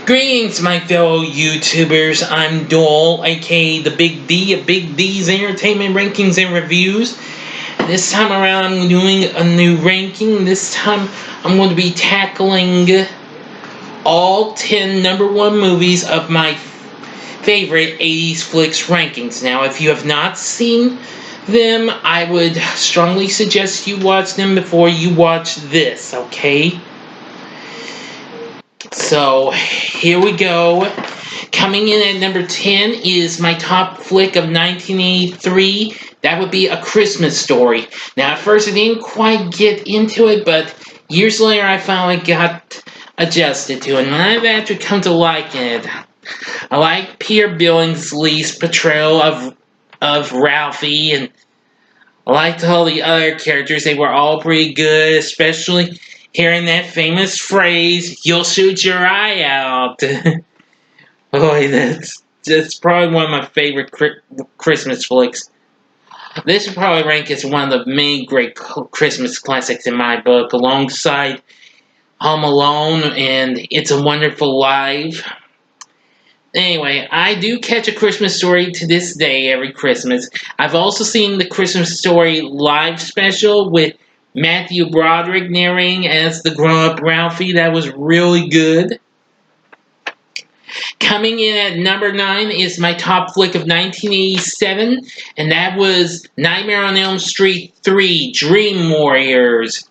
Greetings, my fellow YouTubers. I'm Dole, aka the Big D of Big D's Entertainment Rankings and Reviews. This time around, I'm doing a new ranking. This time, I'm going to be tackling all 10 number one movies of my favorite 80s flicks rankings. Now, if you have not seen them, I would strongly suggest you watch them before you watch this, okay? So, here we go. Coming in at number 10 is my top flick of 1983. That would be A Christmas Story. Now, at first I didn't quite get into it, but years later I finally got adjusted to it, and I've actually come to like it. I like Peter Billingsley's portrayal of Ralphie, and I liked all the other characters. They were all pretty good, especially hearing that famous phrase, "You'll shoot your eye out." Boy, that's probably one of my favorite Christmas flicks. This would probably rank as one of the many great Christmas classics in my book, alongside Home Alone and It's a Wonderful Life. Anyway, I do catch A Christmas Story to this day every Christmas. I've also seen the Christmas Story live special with Matthew Broderick narrating as the grown-up Ralphie. That was really good. Coming in at number 9 is my top flick of 1987, and that was Nightmare on Elm Street 3, Dream Warriors.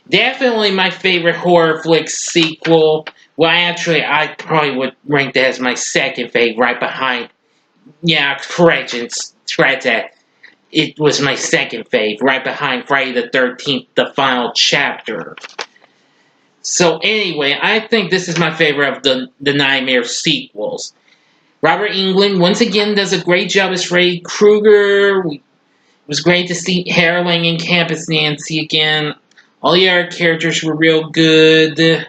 Definitely my favorite horror flick sequel. Well, actually, I probably would rank that as my second favorite, right behind. Yeah, correction, scratch that. It was my second fave, right behind Friday the 13th, the final chapter. So anyway, I think this is my favorite of the Nightmare sequels. Robert Englund once again does a great job as Freddy Krueger. It was great to see Harling and Campus Nancy again. All the other characters were real good.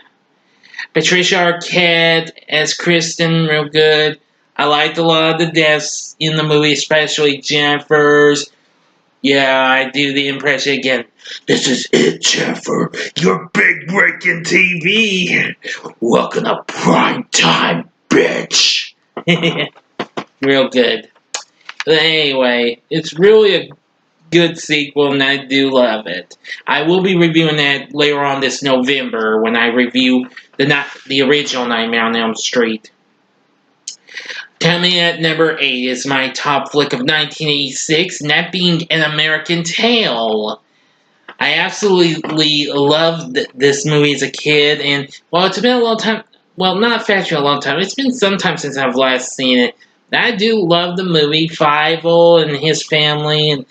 Patricia Arquette as Kristen, real good. I liked a lot of the deaths in the movie, especially Jennifer's. Yeah, I do the impression again. "This is it, Jennifer. Your big break in TV. Welcome to prime time, bitch." Real good. But anyway, it's really a good sequel, and I do love it. I will be reviewing that later on this November when I review the original Nightmare on Elm Street. Coming at number 8 is my top flick of 1986, and that being An American Tail. I absolutely loved this movie as a kid, and well, it's been a long time. Well, not factually a long time. It's been some time since I've last seen it. I do love the movie. Fievel and his family,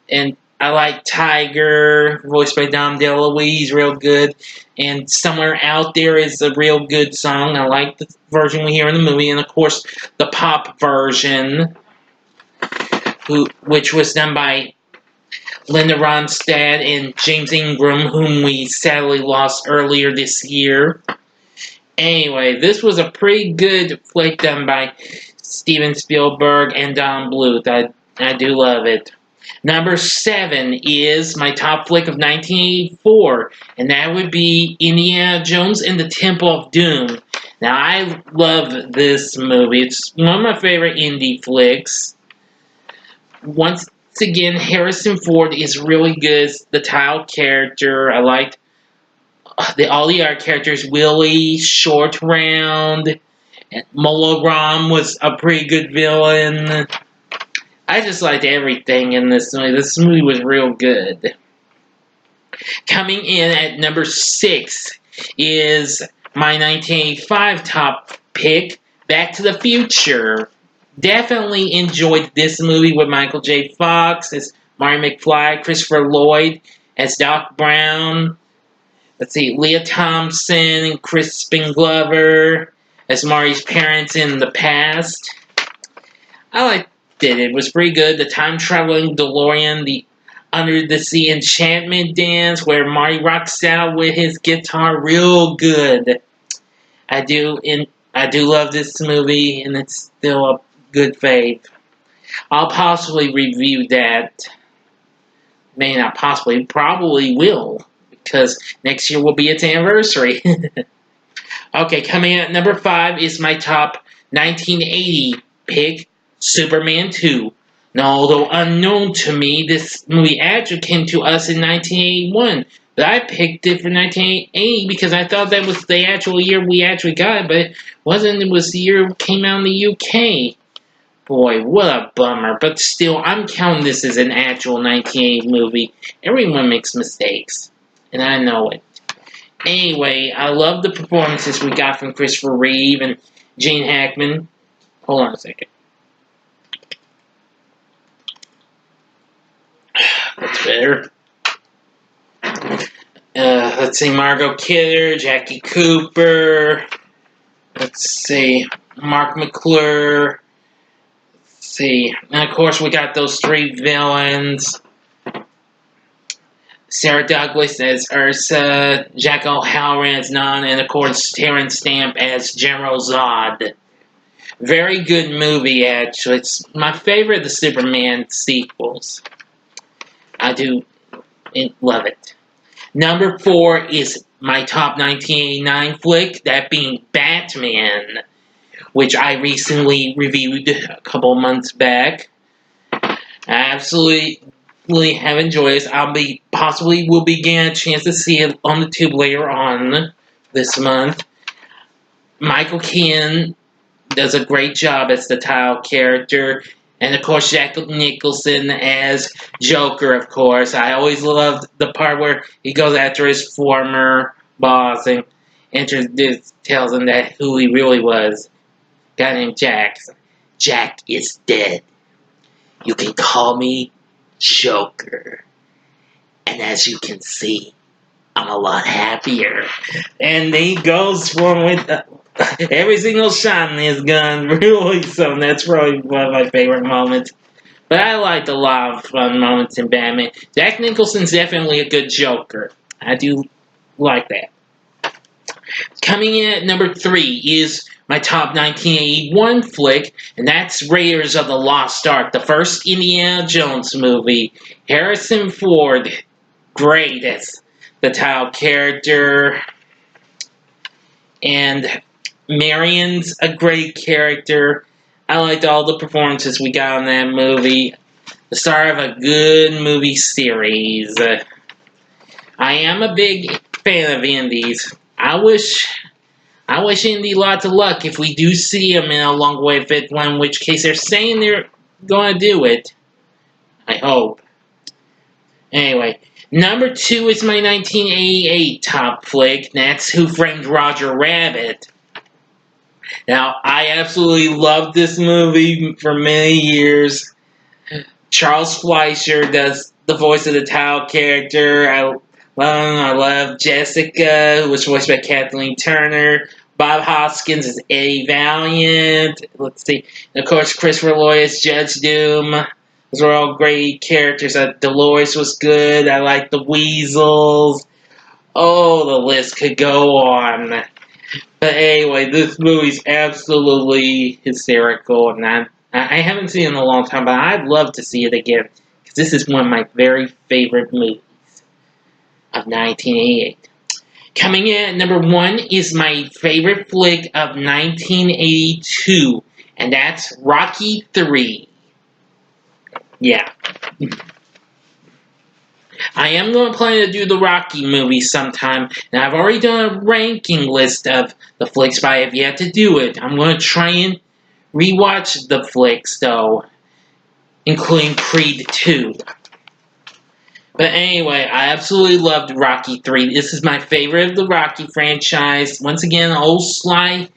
and I like Tiger, voiced by Dom DeLuise, real good. And Somewhere Out There is a real good song. I like the version we hear in the movie, and of course the pop version, which was done by Linda Ronstadt and James Ingram, whom we sadly lost earlier this year. Anyway, this was a pretty good flick done by Steven Spielberg and Don Bluth. I do love it. Number 7 is my top flick of 1984, and that would be Indiana Jones and the Temple of Doom. Now, I love this movie. It's one of my favorite indie flicks. Once again, Harrison Ford is really good as the title character. I liked all the other characters. Willie, Short Round, and Molo Ram was a pretty good villain. I just liked everything in this movie. This movie was real good. Coming in at number 6 is my 1985 top pick, Back to the Future. Definitely enjoyed this movie with Michael J. Fox as Marty McFly, Christopher Lloyd as Doc Brown. Let's see, Leah Thompson and Crispin Glover as Marty's parents in the past. I liked it. It was pretty good. The time-traveling DeLorean, the under-the-sea enchantment dance where Marty rocks out with his guitar, real good. I do love this movie, and it's still a good fave. I'll possibly review that. May not possibly, probably will, because next year will be its anniversary. Okay, coming in at number 5 is my top 1980 pick, Superman 2. Now, although unknown to me, this movie actually came to us in 1981. But I picked it for 1980 because I thought that was the actual year we actually got it, but it wasn't. It was the year it came out in the UK. Boy, what a bummer. But still, I'm counting this as an actual 1980 movie. Everyone makes mistakes, and I know it. Anyway, I love the performances we got from Christopher Reeve and Gene Hackman. Hold on a second. That's better. Let's see, Margot Kidder, Jackie Cooper. Let's see, Mark McClure. Let's see, and of course we got those 3 villains. Sarah Douglas as Ursa, Jack O'Halloran as Non, and of course Terrence Stamp as General Zod. Very good movie, actually. It's my favorite of the Superman sequels. I do love it. Number 4 is my top 1989 flick, that being Batman, which I recently reviewed a couple months back. I absolutely have enjoyed this. Possibly will be getting a chance to see it on the tube later on this month. Michael Keaton does a great job as the title character. And of course, Jack Nicholson as Joker, of course. I always loved the part where he goes after his former boss and tells him that who he really was. A guy named Jack. Jack is dead. You can call me Joker. And as you can see, I'm a lot happier. And he goes for him with every single shot in his gun. Really, so that's probably one of my favorite moments. But I liked a lot of fun moments in Batman. Jack Nicholson's definitely a good Joker. I do like that. Coming in at number 3 is my top 1981 flick, and that's Raiders of the Lost Ark, the first Indiana Jones movie. Harrison Ford, great as the title character. And Marion's a great character. I liked all the performances we got in that movie. The start of a good movie series. I am a big fan of indies. I wish Indy lots of luck if we do see them in a long way fit one, in which case they're saying they're going to do it. I hope. Anyway, number 2 is my 1988 top flick. That's Who Framed Roger Rabbit. Now, I absolutely loved this movie for many years. Charles Fleischer does the voice of the title character. I love Jessica, who was voiced by Kathleen Turner. Bob Hoskins is Eddie Valiant. Let's see. And of course, Christopher Lloyd is Judge Doom. Those were all great characters. Dolores was good. I like the Weasels. Oh, the list could go on. But anyway, this movie's absolutely hysterical, and I haven't seen it in a long time, but I'd love to see it again, because this is one of my very favorite movies of 1988. Coming in at number 1 is my favorite flick of 1982, and that's Rocky 3. Yeah. I am going to plan to do the Rocky movie sometime, and I've already done a ranking list of the flicks, but I have yet to do it. I'm going to try and rewatch the flicks, though, including Creed 2. But anyway, I absolutely loved Rocky 3. This is my favorite of the Rocky franchise. Once again, old Sly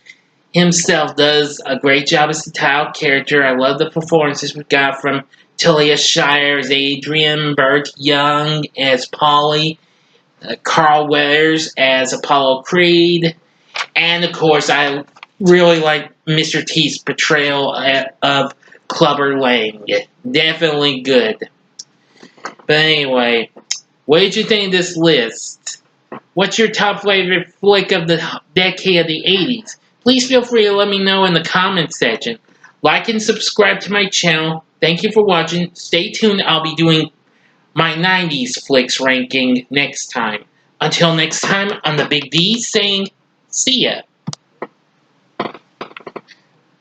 himself does a great job as the title character. I love the performances we got from Talia Shire as Adrian, Burt Young as Polly, Carl Weathers as Apollo Creed, and of course I really like Mr. T's portrayal of Clubber Lang. Definitely good. But anyway, what did you think of this list? What's your top favorite flick of the decade of the 80s? Please feel free to let me know in the comments section. Like and subscribe to my channel. Thank you for watching. Stay tuned. I'll be doing my 90s flicks ranking next time. Until next time, I'm the Big D saying, see ya.